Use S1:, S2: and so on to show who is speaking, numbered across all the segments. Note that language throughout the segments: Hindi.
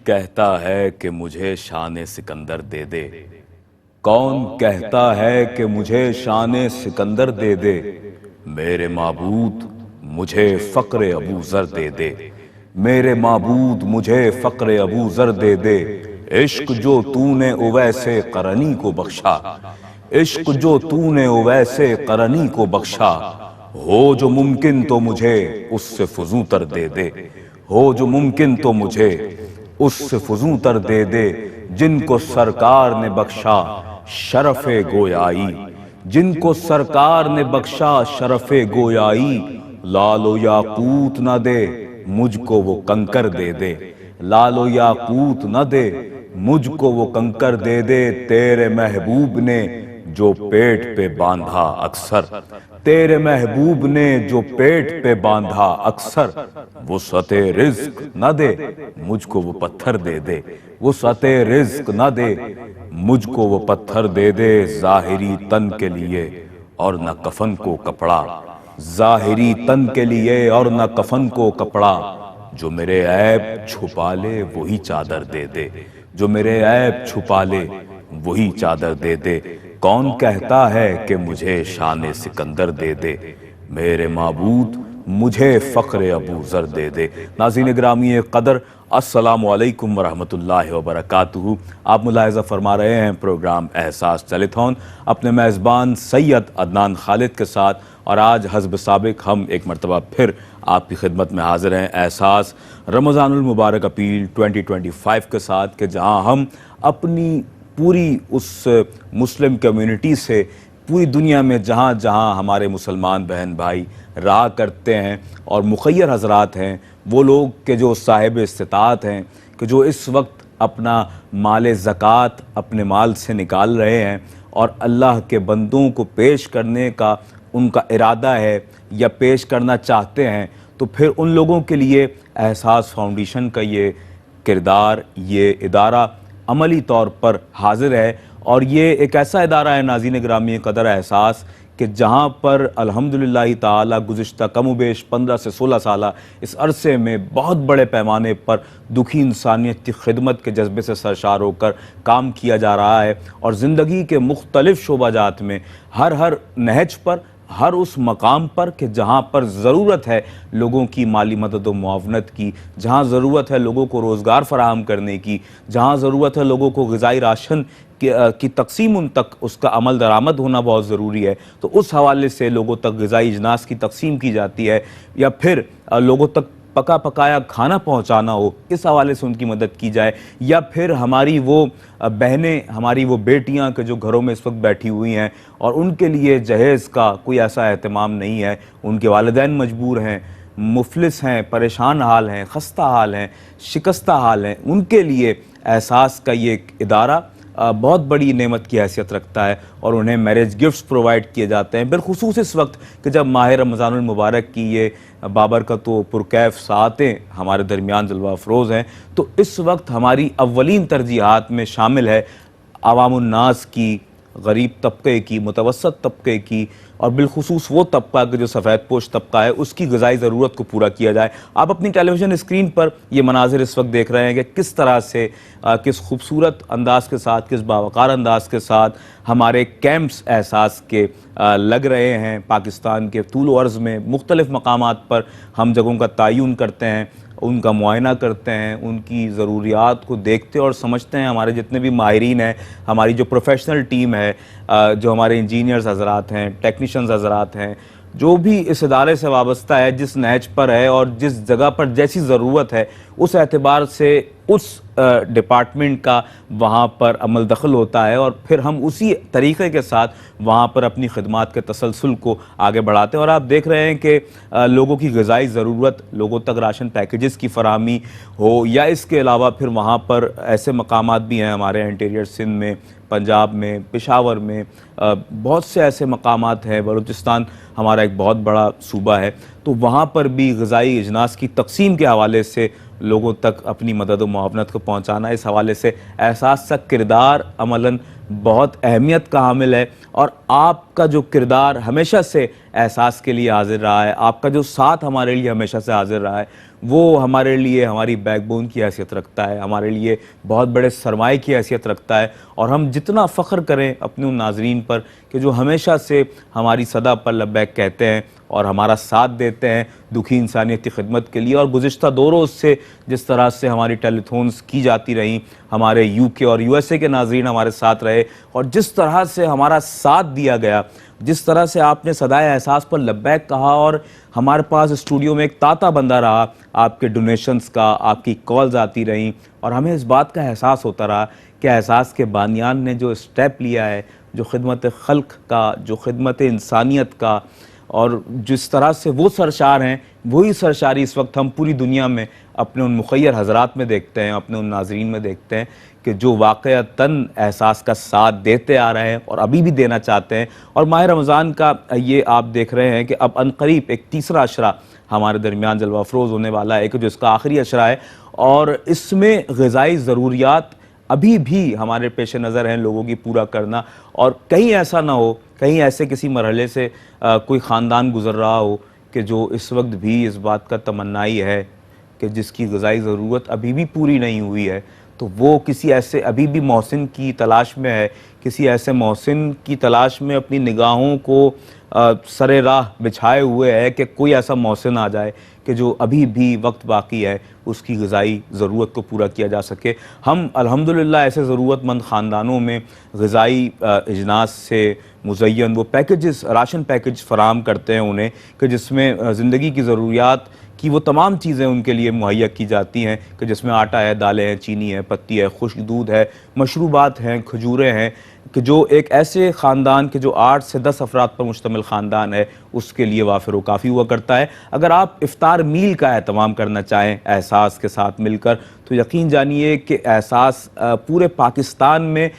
S1: कहता है कि मुझे शान सिकंदर दे दे। कौन कहता है कि मुझे शान सिकंदर दे दे। मेरे माबूद मुझे फ़क्र अबू ज़र दे दे। मेरे माबूद मुझे फ़क्र अबू ज़र दे दे। इश्क जो तूने उवैसे क़रनी को बख्शा, इश्क जो तूने उवैसे क़रनी को बख्शा, हो जो मुमकिन तो मुझे उससे फ़ुज़ू तर दे दे। हो जो मुमकिन तो मुझे उससे फ़ुज़ू तर दे दे। जिनको सरकार ने बख्शा शरफ़े गोयाई, जिनको सरकार ने बख्शा शरफ़े गोयाई, लालो याकूत न दे मुझको वो कंकर दे दे। लालो याकूत न दे मुझको वो कंकर दे दे। तेरे महबूब ने जो पेट पे बांधा अक्सर, तेरे महबूब ने जो पेट पे बांधा अक्सर, वो सते रिज़्क न दे मुझको वो पत्थर दे दे। वो सते रिज़्क न दे मुझको वो पत्थर दे दे। ज़ाहिरी तन के लिए और न कफन को कपड़ा, ज़ाहिरी तन के लिए और न कफन को कपड़ा, जो मेरे ऐब छुपा ले वही चादर दे दे। जो मेरे ऐब छुपा ले वही चादर दे दे। कौन कहता है कि मुझे शान सिकंदर दे दे। मेरे माबूद मुझे फ़क्र अबू ज़र दे दे। नाज़रीन गिरामी क़दर, अस्सलामु अलैकुम वरहमतुल्लाहि वबरकातुहू। आप मुलाहिज़ा फरमा रहे हैं प्रोग्राम एहसास टेलीथॉन अपने मेज़बान सैयद अदनान खालिद के साथ, और आज हस्ब साबिक हम एक मरतबा फिर आपकी खिदमत में हाज़िर हैं एहसास रमज़ानुल मुबारक अपील 2025 के साथ, कि जहां हम अपनी पूरी उस मुस्लिम कम्युनिटी से पूरी दुनिया में जहां जहां हमारे मुसलमान बहन भाई रहा करते हैं और मुख़य्यर हज़रात हैं, वो लोग के जो साहिब इस्तिताअत हैं, कि जो इस वक्त अपना माल ज़कात अपने माल से निकाल रहे हैं और अल्लाह के बंदों को पेश करने का उनका इरादा है या पेश करना चाहते हैं, तो फिर उन लोगों के लिए एहसास फाउंडेशन का ये किरदार, ये इदारा अमली तौर पर हाजिर है। और ये एक ऐसा इदारा है नाज़रीन गिरामी क़दर एहसास, कि जहाँ पर अल्हम्दुलिल्लाह ताला गुज़िश्ता कम-ओ-बेश 15 से 16 साल इस अरसे में बहुत बड़े पैमाने पर दुखी इंसानियत की खिदमत के जज्बे से सरशार होकर काम किया जा रहा है। और ज़िंदगी के मुख्तलिफ़ शोबाजात में हर नहज पर, हर उस मकाम पर कि जहाँ पर ज़रूरत है लोगों की माली मदद व मुआवनत की, जहाँ ज़रूरत है लोगों को रोज़गार फ़राहम करने की, जहाँ ज़रूरत है लोगों को ग़िज़ाई राशन की तकसीम उन तक उसका अमल दरामद होना बहुत ज़रूरी है, तो उस हवाले से लोगों तक ग़िज़ाई अजनास की तकसीम की जाती है, या फिर लोगों तक पका पकाया खाना पहुंचाना हो, इस हवाले से उनकी मदद की जाए। या फिर हमारी वो बहनें, हमारी वो बेटियां कि जो घरों में इस वक्त बैठी हुई हैं और उनके लिए जहेज़ का कोई ऐसा एहतमाम नहीं है, उनके वालिदैन मजबूर हैं, मुफलिस हैं, परेशान हाल हैं, खस्ता हाल हैं, शिकस्ता हाल हैं, उनके लिए एहसास का ये इदारा बहुत बड़ी नेमत की हैसियत रखता है और उन्हें मैरिज गिफ्ट्स प्रोवाइड किए जाते हैं। बिलखुसूस इस वक्त कि जब माह रमज़ानुल मुबारक की ये बाबरकत व पुरकैफ सातें हमारे दरमियान जलवा अफरोज़ हैं, तो इस वक्त हमारी अव्वलीन तरजीहात में शामिल है अवामुन्नास की, गरीब तबके की, मुतवसत तबके की, और बिलखुसूस वो तबका कि जो सफ़ेद पोश तबका है, उसकी ग़िज़ाई ज़रूरत को पूरा किया जाए। आप अपनी टेलीविज़न स्क्रीन पर ये मनाजिर इस वक्त देख रहे हैं कि किस तरह से किस खूबसूरत अंदाज़ के साथ, किस बावक़ार अंदाज़ के साथ हमारे कैंप्स एहसास के लग रहे हैं। पाकिस्तान के तूल व अर्ज़ में मुख्तलिफ़ मकामात पर हम जगहों का तयन करते हैं, उनका मुआयना करते हैं, उनकी ज़रूरियात को देखते और समझते हैं। हमारे जितने भी माहिरीन हैं, हमारी जो प्रोफेशनल टीम है, जो हमारे इंजीनियर्स हज़रात हैं, टेक्नीशियंस हज़रात हैं, जो भी इस इदारे से वाबस्ता है, जिस नहज पर है और जिस जगह पर जैसी ज़रूरत है, उस एतबार से उस डिपार्टमेंट का वहाँ पर अमल दखल होता है और फिर हम उसी तरीक़े के साथ वहाँ पर अपनी खिदमात के तसलसल को आगे बढ़ाते हैं। और आप देख रहे हैं कि लोगों की ग़िज़ाई ज़रूरत, लोगों तक राशन पैकेजेस की फ़राहमी हो, या इसके अलावा फिर वहाँ पर ऐसे मकामात भी हैं हमारे इंटीरियर सिंध में, पंजाब में, पेशावर में, बहुत से ऐसे मकामात हैं, बलूचिस्तान हमारा एक बहुत बड़ा सूबा है, तो वहाँ पर भी ग़िज़ाई अजनास की तकसीम के हवाले से लोगों तक अपनी मदद व मुआवनत को पहुँचाना, इस हवाले से एहसास का किरदार अमलन बहुत अहमियत का हामिल है। और आपका जो किरदार हमेशा से एहसास के लिए हाजिर रहा है, आपका जो साथ हमारे लिए हमेशा से हाजिर रहा है, वो हमारे लिए हमारी बैकबोन की हैसियत रखता है, हमारे लिए बहुत बड़े सरमाए की हैसियत रखता है। और हम जितना फ़ख्र करें अपने उन नाज़रीन पर कि जो हमेशा से हमारी सदा पर लब्बैक कहते हैं और हमारा साथ देते हैं दुखी इंसानियत की खिदमत के लिए। और गुज़िश्ता 2 रोज़ से जिस तरह से हमारी टेलीथॉन्स की जाती रहीं, हमारे यूके और यूएसए के नाज़रीन हमारे साथ रहे और जिस तरह से हमारा साथ दिया गया, जिस तरह से आपने सदाए एहसास पर लब्बैक कहा और हमारे पास स्टूडियो में एक ताता बंदा रहा आपके डोनेशंस का, आपकी कॉल्स आती रहीं और हमें इस बात का एहसास होता रहा कि एहसास के बानियान ने जो स्टेप लिया है, जो खिदमत खल्क का, जो खिदमत इंसानियत का, और जिस तरह से वो सरशार हैं, वही सरशारी इस वक्त हम पूरी दुनिया में अपने उन मुखय्यर हजरात में देखते हैं, अपने उन नाजरीन में देखते हैं कि जो वाक़अतन एहसास का साथ देते आ रहे हैं और अभी भी देना चाहते हैं। और माह रमज़ान का ये आप देख रहे हैं कि अब अनकरीब एक तीसरा अशरा हमारे दरमियान जलवा अफरोज़ होने वाला है कि जो इसका आखिरी अशरा है और इसमें ग़िज़ाई ज़रूरियात अभी भी हमारे पेश नज़र हैं लोगों की पूरा करना। और कहीं ऐसा ना हो, कहीं ऐसे किसी मरहले से कोई ख़ानदान गुज़र रहा हो कि जो इस वक्त भी इस बात का तमन्नाई है कि जिसकी ग़िज़ाई ज़रूरत अभी भी पूरी नहीं हुई है, तो वो किसी ऐसे अभी भी मोहसिन की तलाश में है, किसी ऐसे मोहसिन की तलाश में अपनी निगाहों को सरे राह बिछाए हुए है कि कोई ऐसा मोहसिन आ जाए कि जो अभी भी वक्त बाकी है उसकी ग़िज़ाई ज़रूरत को पूरा किया जा सके। हम अल्हम्दुलिल्लाह ऐसे ज़रूरतमंद ख़ानदानों में ग़िज़ाई इजनास से मुज़य्यन वो पैकेजेस, राशन पैकेज फ़राहम करते हैं उन्हें कि जिसमें ज़िंदगी की ज़रूरियात कि वो तमाम चीज़ें उनके लिए मुहैया की जाती हैं कि जिसमें आटा है, दालें हैं, चीनी है, पत्ती है, खुश्क दूध है, मशरूबात हैं, खजूरें हैं, कि जो एक ऐसे ख़ानदान के जो 8 से 10 अफराद पर मुश्तमिल ख़ानदान है उसके लिए वाफ़िर व काफ़ी हुआ करता है। अगर आप इफ्तार मील का एहतमाम करना चाहें एहसास के साथ मिलकर तो यकीन जानिए कि एहसास पूरे पाकिस्तान में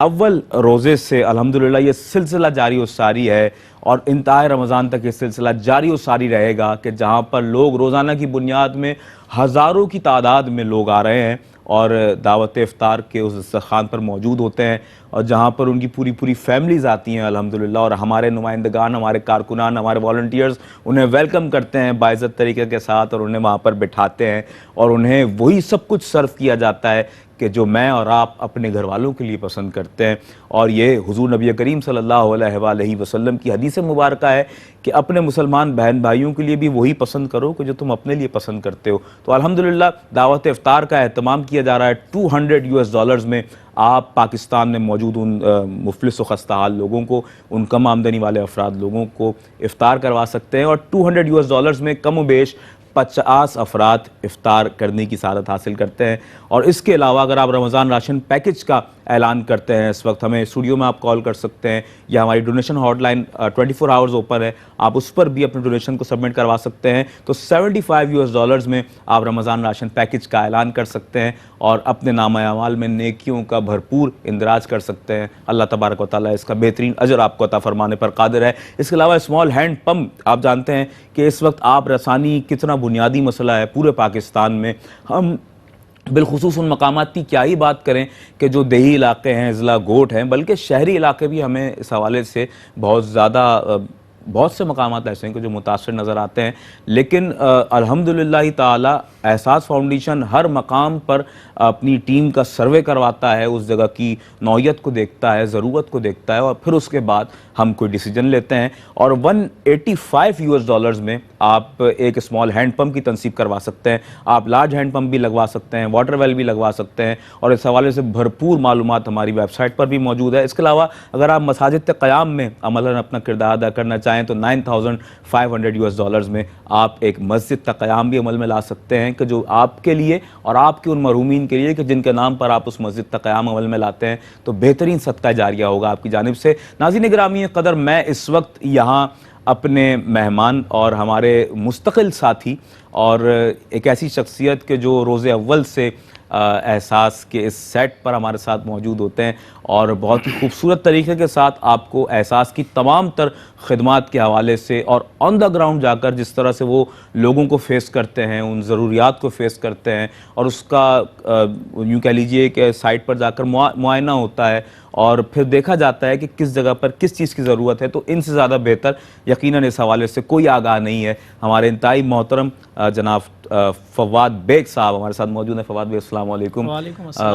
S1: अव्वल रोज़े से अल्हम्दुलिल्लाह ये सिलसिला जारी व सारी है और इंतहाए रमज़ान तक ये सिलसिला जारी व सारी रहेगा कि जहाँ पर लोग रोज़ाना की बुनियाद में हज़ारों की तादाद में लोग आ रहे हैं और दावत इफ्तार के उस दस्तरख़्वान पर मौजूद होते हैं और जहाँ पर उनकी पूरी पूरी फैमिलीज़ आती हैं अल्हम्दुलिल्लाह और हमारे नुमाइंदगान, हमारे कारकुनान, हमारे वॉलंटियर्स उन्हें वेलकम करते हैं बाइज़्ज़त तरीके के साथ और उन्हें वहाँ पर बिठाते हैं और उन्हें वही सब कुछ सर्व किया जाता है कि जो मैं और आप अपने घर वालों के लिए पसंद करते हैं। और ये हुज़ूर नबी करीम सल्लल्लाहु अलैहि वसल्लम की हदीस मुबारक है कि अपने मुसलमान बहन भाइयों के लिए भी वही पसंद करो कि जो तुम अपने लिए पसंद करते हो। तो अल्हम्दुलिल्लाह दावत इफ्तार का एहतमाम किया जा रहा है। $200 में आप पाकिस्तान में मौजूद उन मुफलिस व खस्ताहाल लोगों को, उन कम आमदनी वाले अफराद लोगों को इफ्तार करवा सकते हैं और $200 में कम व बेश 50 अफराद इफ्तार करने की सआदत हासिल करते हैं। और इसके अलावा अगर आप रमज़ान राशन पैकेज का ऐलान करते हैं इस वक्त हमें स्टूडियो में आप कॉल कर सकते हैं या हमारी डोनेशन हॉटलाइन 24 आवर्स ओपन है, आप उस पर भी अपने डोनेशन को सबमिट करवा सकते हैं। तो $75 में आप रमज़ान राशन पैकेज का ऐलान कर सकते हैं और अपने नामा अमाल में नेकियों का भरपूर इंदराज कर सकते हैं। अल्लाह तबारक व तआला इसका बेहतरीन अजर आपको अता फरमाने पर कादिर है। इसके अलावा स्मॉल हैंड पम्प, आप जानते हैं कि इस वक्त आप रसानी कितना बुनियादी मसला है पूरे पाकिस्तान में। हम बिलखुसूस उन मकामात की क्या ही बात करें कि जो देही इलाके हैं, ज़िला गोट हैं, बल्कि शहरी इलाके भी हमें इस हवाले से बहुत ज़्यादा बहुत से मकामात ऐसे हैं कि जो मुतासर नज़र आते हैं। लेकिन अल्हम्दुलिल्लाह ताला एहसास फाउंडेशन हर मकाम पर अपनी टीम का सर्वे करवाता है, उस जगह की नौइयत को देखता है, ज़रूरत को देखता है और फिर उसके बाद हम कोई डिसीजन लेते हैं। और $185 में आप एक स्मॉल हैंड पम्प की तनसीब करवा सकते हैं, आप लार्ज हैंड पम्प भी लगवा सकते हैं, वाटर वेल भी लगवा सकते हैं और इस हवाले से भरपूर मालूमात हमारी वेबसाइट पर भी मौजूद है। इसके अलावा अगर आप मसाजिद क़याम में अमलन अपना किरदार अदा करना चाहें तो $9,500 में आप एक मस्जिद का क़याम भी अमल में ला सकते हैं कि जो आपके लिए और आपके उन मरहूमीन के लिए कि जिनके नाम पर आप उस मस्जिद का क़याम अमल में लाते हैं, तो बेहतरीन सदका जारिया होगा आपकी जानिब से। नाज़रीन गिरामी क़दर, मैं इस वक्त यहाँ अपने मेहमान और हमारे मुस्तकिल साथी और एक ऐसी शख्सियत के जो रोज़े अव्वल से एहसास के इस सेट पर हमारे साथ मौजूद होते हैं और बहुत ही खूबसूरत तरीके के साथ आपको एहसास की तमाम तर खिदमात के हवाले से और ऑन द ग्राउंड जाकर जिस तरह से वो लोगों को फेस करते हैं, उन ज़रूरियात को फेस करते हैं और उसका यूँ कह लीजिए कि साइट पर जाकर मुआयना होता है और फिर देखा जाता है कि किस जगह पर किस चीज़ की ज़रूरत है, तो इनसे ज़्यादा बेहतर यकीनन इस हवाले से कोई आगाह नहीं है। हमारे इंतहाई मोहतरम जनाब फवाद बेग साहब हमारे साथ मौजूद हैं। फवाद बेग अस्सलाम वालेकुम।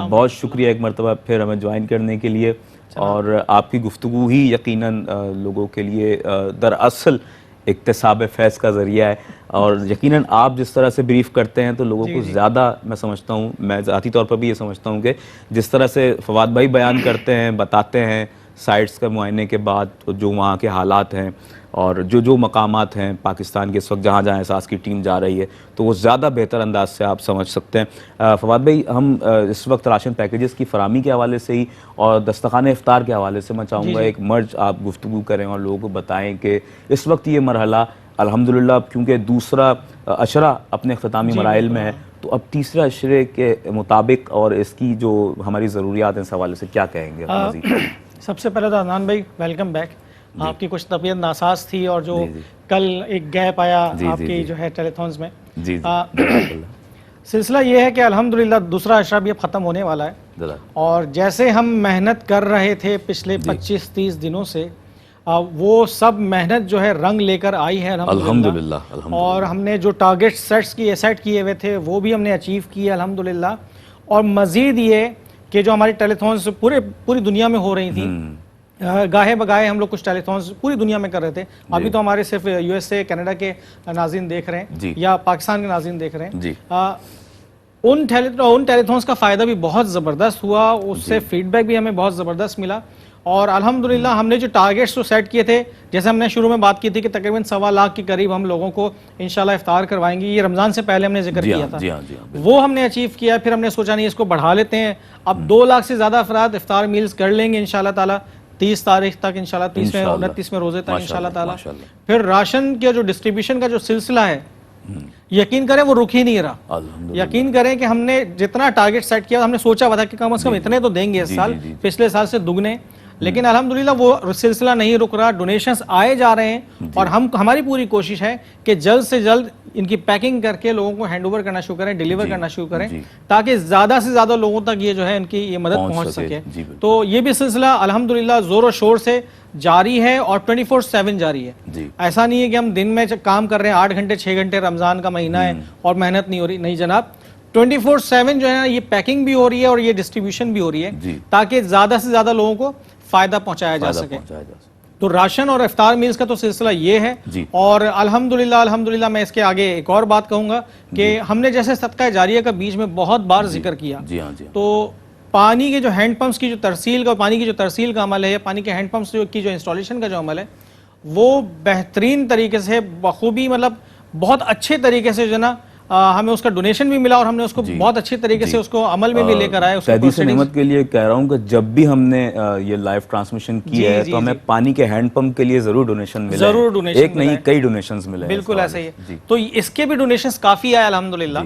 S1: बहुत शुक्रिया एक मरतबा फिर हमें ज्वाइन करने के लिए, और आपकी गुफ्तगू ही यकीनन लोगों के लिए दरअसल इक्तिसाब फैज़ का ज़रिया है, और यकीनन आप जिस तरह से ब्रीफ करते हैं तो लोगों को ज़्यादा, मैं समझता हूँ, मैं ज़ाती तौर पर भी ये समझता हूँ कि जिस तरह से फवाद भाई बयान करते हैं, बताते हैं साइट्स का मुआयने के बाद जो वहाँ के हालात हैं और जो मकामात हैं पाकिस्तान के इस वक्त जहाँ जहाँ एहसास की टीम जा रही है, तो वो ज़्यादा बेहतर अंदाज से आप समझ सकते हैं। फवाद भाई, हम इस वक्त राशन पैकेजेस की फरामी के हवाले से ही और दस्तरखाने इफ्तार के हवाले से मैं चाहूँगा एक मर्ज आप गुफ्तगू करें और लोगों को बताएं कि इस वक्त ये मरहला अल्हम्दुलिल्लाह क्योंकि दूसरा अशरा अपने अख्तामी मराइल में है, तो अब तीसरे अशरे के मुताबिक और इसकी जो हमारी ज़रूरियात हैं इस हवाले से क्या कहेंगे?
S2: सबसे पहले तो अदनान भाई वेलकम बैक। आपकी कुछ तबीयत नासाज थी और जो कल एक गैप आया आपकी जो है टेलीथॉन्स में, सिलसिला ये है कि अल्हम्दुलिल्लाह दूसरा अशरा भी अब ख़त्म होने वाला है, और जैसे हम मेहनत कर रहे थे पिछले 25-30 दिनों से, वो सब मेहनत जो है रंग लेकर आई है अल्हम्दुलिल्लाह। और हमने जो टारगेट सेट किए हुए थे वो भी हमने अचीव किए अल्हम्दुलिल्लाह। और मज़ीद ये कि जो हमारी टेलीथॉन्स पूरी दुनिया में हो रही थी, गाहे बगाहे हम लोग कुछ टेलीथॉन्स पूरी दुनिया में कर रहे थे। अभी तो हमारे सिर्फ यूएसए कनाडा के नाज़रीन देख रहे हैं या पाकिस्तान के नाज़रीन देख रहे हैं। उन टेलीथॉन्स का फ़ायदा भी बहुत ज़बरदस्त हुआ, उससे फीडबैक भी हमें बहुत ज़बरदस्त मिला। और अल्हम्दुलिल्लाह हमने जो टारगेट्स तो सेट किए थे, जैसे हमने शुरू में बात की थी कि तकरीबन 1.25 लाख के करीब हम लोगों को इंशाल्लाह इफ्तार करवाएंगे, ये रमज़ान से पहले हमने जिक्र किया था, वो हमने अचीव किया। फिर हमने सोचा नहीं इसको बढ़ा लेते हैं, अब 2 लाख से ज़्यादा अफराद इफ्तार मील्स कर लेंगे इंशाल्लाह ताला 30 तारीख तक, इंशाल्लाह 29 रोज़े तक इंशाल्लाह ताला। फिर राशन के जो डिस्ट्रीब्यूशन का जो सिलसिला है, यकीन करें वो रुक ही नहीं रहा। यकीन करें कि हमने जितना टारगेट सेट किया, हमने सोचा हुआ था कि कम से कम इतने तो देंगे इस साल, पिछले साल से दुगने, लेकिन अल्हम्दुलिल्लाह वो सिलसिला नहीं रुक रहा, डोनेशंस आए जा रहे हैं। और हमारी पूरी कोशिश है कि जल्द से जल्द इनकी पैकिंग करके लोगों को हैंड ओवर करना शुरू करें, डिलीवर करना शुरू करें, ताकि ज़्यादा से ज़्यादा लोगों तक ये जो है इनकी ये मदद पहुंच सके। तो ये भी सिलसिला अल्हम्दुलिल्लाह ज़ोर शोर से जारी है और 24/7 जारी है। ऐसा नहीं है कि हम दिन में काम कर रहे हैं 8 घंटे 6 घंटे, रमज़ान का महीना है और मेहनत नहीं हो रही, नहीं जनाब। 24/7 जो है ना, ये पैकिंग भी हो रही है और ये डिस्ट्रीब्यूशन भी हो रही है, ताकि ज़्यादा से ज़्यादा लोगों को फ़ायदा पहुंचाया जा सके। तो राशन और इफ्तार मील्स का तो सिलसिला ये है। और अल्हम्दुलिल्लाह मैं इसके आगे एक और बात कहूँगा कि हमने जैसे सदका जारिया का बीच में बहुत बार जिक्र किया, तो पानी के जो हैंडपम्प्स की जो तरसील का, पानी की जो तरसील का अमल है, पानी के हैंडपम्प्स की जो इंस्टॉलेशन का जो अमल है, वो बेहतरीन तरीके से बखूबी, मतलब बहुत अच्छे तरीके से जो ना हमें उसका डोनेशन भी मिला और हमने उसको बहुत अच्छे तरीके से उसको अमल में भी लेकर आए।
S1: तहदीस नेमत के लिए कह रहा हूँ कि जब भी हमने ये लाइव ट्रांसमिशन की है तो हमें पानी के हैंडपंप के लिए जरूर डोनेशन मिले, जरूर डोनेशन, एक नहीं कई डोनेशंस मिले।
S2: बिल्कुल ऐसा ही है। तो इसके भी डोनेशंस काफी आए अल्हम्दुलिल्लाह,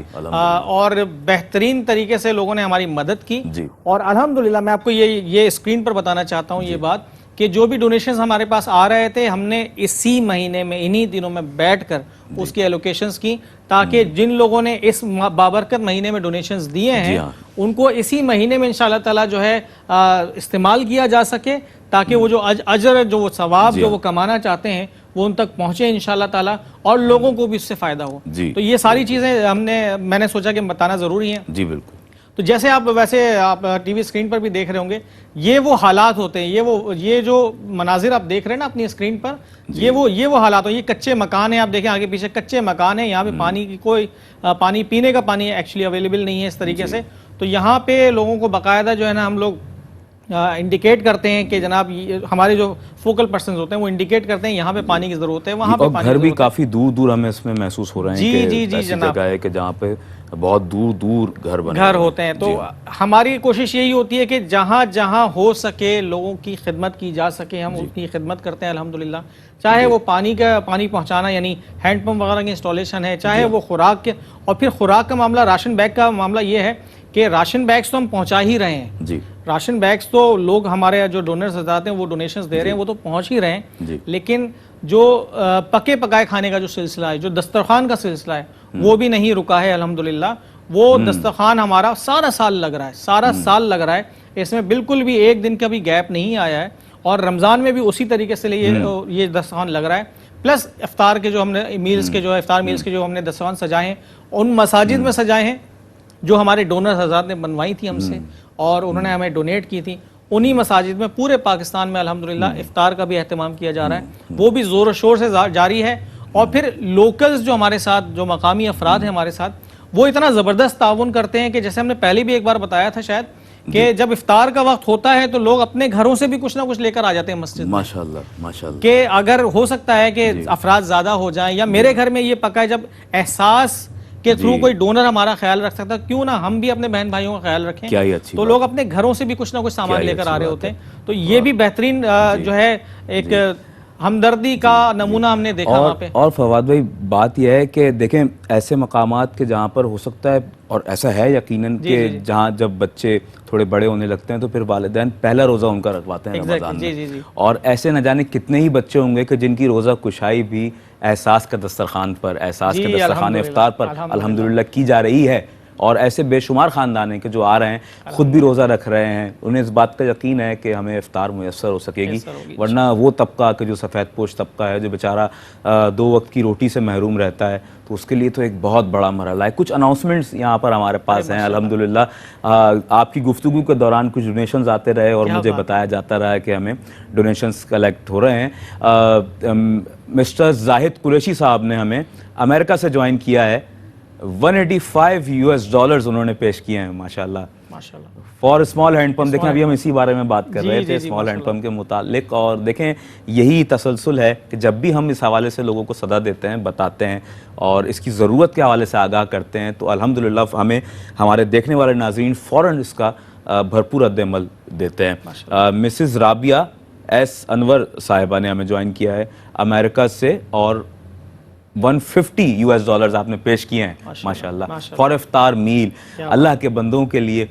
S2: और बेहतरीन तरीके से लोगों ने हमारी मदद की। और अल्हम्दुलिल्लाह मैं आपको ये स्क्रीन पर बताना चाहता हूँ ये बात कि जो भी डोनेशंस हमारे पास आ रहे थे, हमने इसी महीने में, इन्हीं दिनों में बैठकर उसकी एलोकेशंस की, ताकि जिन लोगों ने इस बाबरकत महीने में डोनेशंस दिए हैं उनको इसी महीने में इंशाल्लाह ताला जो है इस्तेमाल किया जा सके, ताकि वो जो अजर, जो वो सवाब जो वो कमाना चाहते हैं वो उन तक पहुंचे इंशाल्लाह ताला, और लोगों को भी इससे फायदा हो। तो ये सारी चीज़ें मैंने सोचा कि बताना ज़रूरी है।
S1: जी बिल्कुल।
S2: तो जैसे आप टीवी स्क्रीन पर भी देख रहे होंगे, ये वो हालात होते हैं, ये जो मनाजिर आप देख रहे हैं ना अपनी स्क्रीन पर, ये वो हालात हो। ये कच्चे मकान है, आप देखें आगे पीछे कच्चे मकान है, यहाँ पे पानी की पानी, पीने का पानी एक्चुअली अवेलेबल नहीं है इस तरीके से। तो यहाँ पे लोगों को बाकायदा जो है ना हम लोग इंडिकेट करते हैं कि जनाब हमारे जो फोकल पर्सन होते हैं वो इंडिकेट करते हैं यहाँ पे पानी की जरूरत है, वहाँ पे पानी
S1: घर भी काफी दूर दूर हमें इसमें महसूस हो रहे हैं
S2: जी जनाब,
S1: जगह है कि जहाँ पे बहुत दूर दूर घर
S2: होते हैं। तो हमारी कोशिश यही होती है कि जहाँ जहाँ हो सके लोगों की खिदमत की जा सके, हम उनकी खिदमत करते हैं अल्हम्दुलिल्लाह। चाहे वो पानी पहुँचाना यानी हैंडपम्प वगैरह की इंस्टॉलेशन है, चाहे वो खुराक के, और फिर खुराक का मामला, राशन बैग का मामला ये है कि राशन बैग्स तो हम पहुंचा ही रहे हैं जी। राशन बैग्स तो लोग हमारे जो डोनर्स जाते हैं वो डोनेशंस दे रहे हैं, वो तो पहुंच ही रहे हैं, लेकिन जो पके पकाए खाने का जो सिलसिला है, जो दस्तरखान का सिलसिला है, वो भी नहीं रुका है अल्हम्दुलिल्लाह। वो दस्तरखान हमारा सारा साल लग रहा है, सारा साल लग रहा है, इसमें बिल्कुल भी एक दिन का भी गैप नहीं आया है। और रमज़ान में भी उसी तरीके से ये दस्तरखान लग रहा है। प्लस इफ्तार के जो हमने मील्स के जो है इफ्तार मील्स के जो हमने दस्तरखान सजाए हैं उन मसाजिद में सजाए हैं जो हमारे डोनर्स हज़रात ने बनवाई थी हमसे और उन्होंने हमें डोनेट की थी। उन्हीं मसाजिद में पूरे पाकिस्तान में अल्हम्दुलिल्लाह इफ्तार का भी अहतमाम किया जा रहा है, वो भी ज़ोर शोर से जारी है। और फिर लोकल्स जो हमारे साथ जो मकामी अफराद हैं हमारे साथ, वो इतना ज़बरदस्त ताउन करते हैं कि जैसे हमने पहले भी एक बार बताया था शायद कि जब इफ्तार का वक्त होता है तो लोग अपने घरों से भी कुछ ना कुछ लेकर आ जाते हैं मस्जिद में।
S1: माशाल्लाह माशाल्लाह।
S2: कि अगर हो सकता है कि अफराद ज़्यादा हो जाएं या मेरे घर में ये पका है, जब एहसास के थ्रू कोई डोनर हमारा ख्याल रख सकता है, क्यों ना हम भी अपने बहन भाइयों का ख्याल रखें।
S1: क्या ही अच्छी
S2: तो लोग अपने घरों से भी कुछ ना कुछ सामान लेकर आ रहे होते हैं, तो ये भी बेहतरीन जो है एक हमदर्दी का नमूना हमने देखा वहाँ पे।
S1: और फवाद भाई बात यह है कि देखें ऐसे मकामात के जहाँ पर हो सकता है, और ऐसा है यकीनन कि जहाँ जब बच्चे थोड़े बड़े होने लगते हैं तो फिर वालिदैन पहला रोज़ा उनका रखवाते हैं रमज़ान में। और ऐसे न जाने कितने ही बच्चे होंगे कि जिनकी रोज़ा कुशाई भी एहसास का दस्तरखान पर, एहसास के दस्तरखान इफ्तार पर अल्हम्दुलिल्लाह की जा रही है। और ऐसे बेशुमार ख़ानदान हैं कि जो आ रहे हैं, ख़ुद भी रोज़ा रख रहे हैं, उन्हें इस बात का यकीन है कि हमें इफ्तार मुयस्सर हो सकेगी। वरना वो तबका कि जो सफ़ेद पोश तबका है, जो बेचारा 2 वक्त की रोटी से महरूम रहता है, तो उसके लिए तो एक बहुत बड़ा मरहला है। कुछ अनाउंसमेंट्स यहाँ पर हमारे पास हैं अल्हम्दुलिल्लाह। आपकी गुफ्तगू के दौरान कुछ डोनेशंस आते रहे और मुझे बताया जाता रहा है कि हमें डोनेशंस कलेक्ट हो रहे हैं। मिस्टर जाहिद कुरैशी साहब ने हमें अमेरिका से ज्वाइन किया है, $185 उन्होंने पेश किए हैं माशाल्लाह फॉर स्मॉल हैंड पंप। देखें अभी हम इसी बारे में बात कर रहे थे स्मॉल हैंड पंप के मुतालिक, और देखें यही तसलसल है कि जब भी हम इस हवाले से लोगों को सदा देते हैं, बताते हैं और इसकी ज़रूरत के हवाले से आगाह करते हैं, तो अल्हम्दुलिल्लाह हमें हमारे देखने वाले नाज़रीन फ़ौरन इसका भरपूर रद्द-ए-अमल देते हैं। मिसिज़ राबिया एस अनवर साहिबा ने हमें ज्वाइन किया है अमेरिका से और $150 आपने पेश किए हैं माशाल्लाह फॉर इफ्तार मील। अल्लाह के बंदों के लिए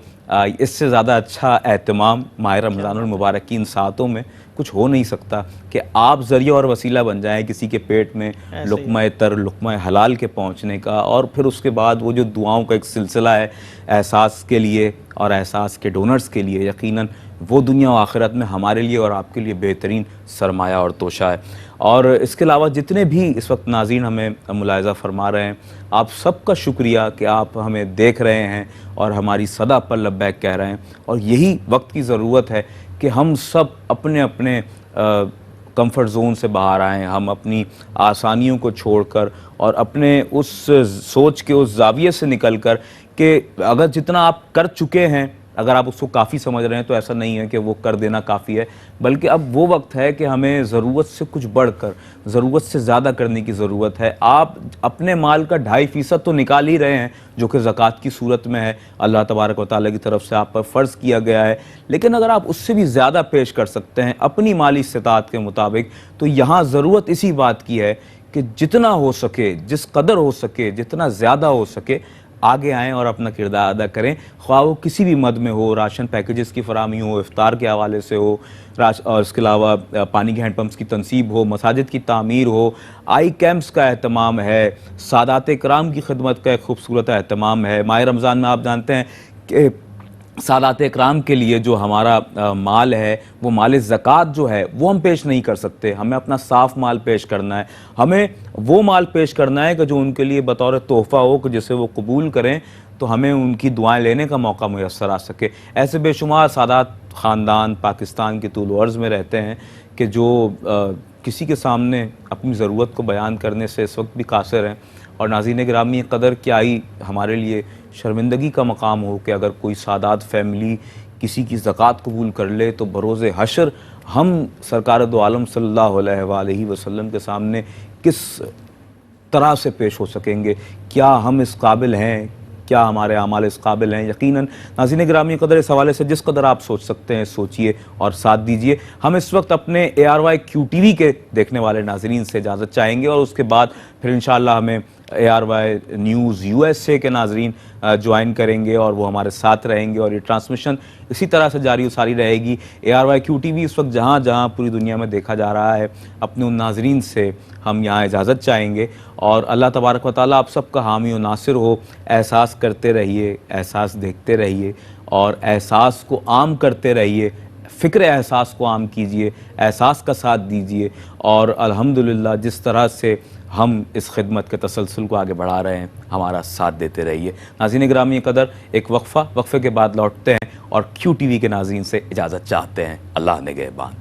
S1: इससे ज़्यादा अच्छा एहतमाम माह रमज़ानुल मुबारक की इन सातों में कुछ हो नहीं सकता कि आप ज़रिया और वसीला बन जाएं किसी के पेट में लुक़्मा तर लुक़मा हलाल के पहुँचने का, और फिर उसके बाद वो जो दुआओं का एक सिलसिला है एहसास के लिए और एहसास के डोनर्स के लिए, यकीनन वो दुनिया और आखिरत में हमारे लिए और आपके लिए बेहतरीन सरमाया और तोशा है। और इसके अलावा जितने भी इस वक्त नाज़रीन हमें मुलाहिज़ा फरमा रहे हैं, आप सबका शुक्रिया कि आप हमें देख रहे हैं और हमारी सदा पर लब्बैक कह रहे हैं। और यही वक्त की ज़रूरत है कि हम सब अपने अपने कंफर्ट जोन से बाहर आएँ, हम अपनी आसानियों को छोड़कर और अपने उस सोच के उस जाविये से निकल कर कि अगर जितना आप कर चुके हैं अगर आप उसको काफ़ी समझ रहे हैं तो ऐसा नहीं है कि वो कर देना काफ़ी है, बल्कि अब वो वक्त है कि हमें ज़रूरत से कुछ बढ़कर ज़रूरत से ज़्यादा करने की ज़रूरत है। आप अपने माल का 2.5% तो निकाल ही रहे हैं जो कि ज़कात की सूरत में है, अल्लाह तबारक व तआला की तरफ से आप पर फ़र्ज़ किया गया है। लेकिन अगर आप उससे भी ज़्यादा पेश कर सकते हैं अपनी माली इस्तिताअत के मुताबिक, तो यहाँ ज़रूरत इसी बात की है कि जितना हो सके, जिस कदर हो सके, जितना ज़्यादा हो सके आगे आएँ और अपना किरदार अदा करें, ख्वाह वो किसी भी मद में हो, राशन पैकेजेस की फराहमी हो, इफ्तार के हवाले से हो, और इसके अलावा पानी के हैंडपम्प्स की तनसीब हो, मसाजिद की तामीर हो, आई कैंप्स का एहतमाम है, सादात इकराम की खिदमत का एक खूबसूरत एहतमाम है। माह रमज़ान में आप जानते हैं कि सादात इकराम के लिए जो हमारा माल है, वो माल ज़कात जो है वो हम पेश नहीं कर सकते, हमें अपना साफ़ माल पेश करना है, हमें वो माल पेश करना है कि जो उनके लिए बतौर तोहफ़ा हो कि जिसे वो कबूल करें तो हमें उनकी दुआएं लेने का मौका मुयस्सर आ सके। ऐसे बेशुमार सादात ख़ानदान पाकिस्तान के तूल अर्ज़ में रहते हैं कि जो किसी के सामने अपनी ज़रूरत को बयान करने से इस वक्त भी कासिर हैं। और नाज़रीन गिरामी कदर क्या ही हमारे लिए शर्मिंदगी का मकाम हो कि अगर कोई सादात फैमिली किसी की ज़कात कबूल कर ले तो बरोज़े हशर हम सरकार दो आलम सल्लल्लाहु अलैहि वसल्लम के सामने किस तरह से पेश हो सकेंगे। क्या हम इस काबिल हैं, क्या हमारे अमाल इस काबिल हैं? यकीनन नाज़रीन गिरामी कदर इस हवाले से जिस कदर आप सोच सकते हैं सोचिए और साथ दीजिए। हम इस वक्त अपने ARYQTV के देखने वाले नाज़रीन से इजाज़त चाहेंगे और उसके बाद फिर इंशाअल्लाह हमें ARY न्यूज़ USA के नाज़रीन ज्वाइन करेंगे और वो हमारे साथ रहेंगे और ये ट्रांसमिशन इसी तरह से जारी सारी रहेगी। ARYQTV इस वक्त जहाँ जहाँ पूरी दुनिया में देखा जा रहा है, अपने उन नाज़रीन से हम यहाँ इजाज़त चाहेंगे और अल्लाह तबारक व तआला आप सबका हामी और नासिर हो। एहसास करते रहिए, एहसास देखते रहिए और एहसास को आम करते रहिए। फ़िक्र एहसास को आम कीजिए, एहसास का साथ दीजिए और अल्हम्दुलिल्लाह जिस तरह से हम इस खिदमत के तसलसल को आगे बढ़ा रहे हैं, हमारा साथ देते रहिए। नाज़रीन गिरामी कदर, एक वक्फ़े के बाद लौटते हैं और QTV के नाज़रीन से इजाज़त चाहते हैं। अल्लाह निगहबान।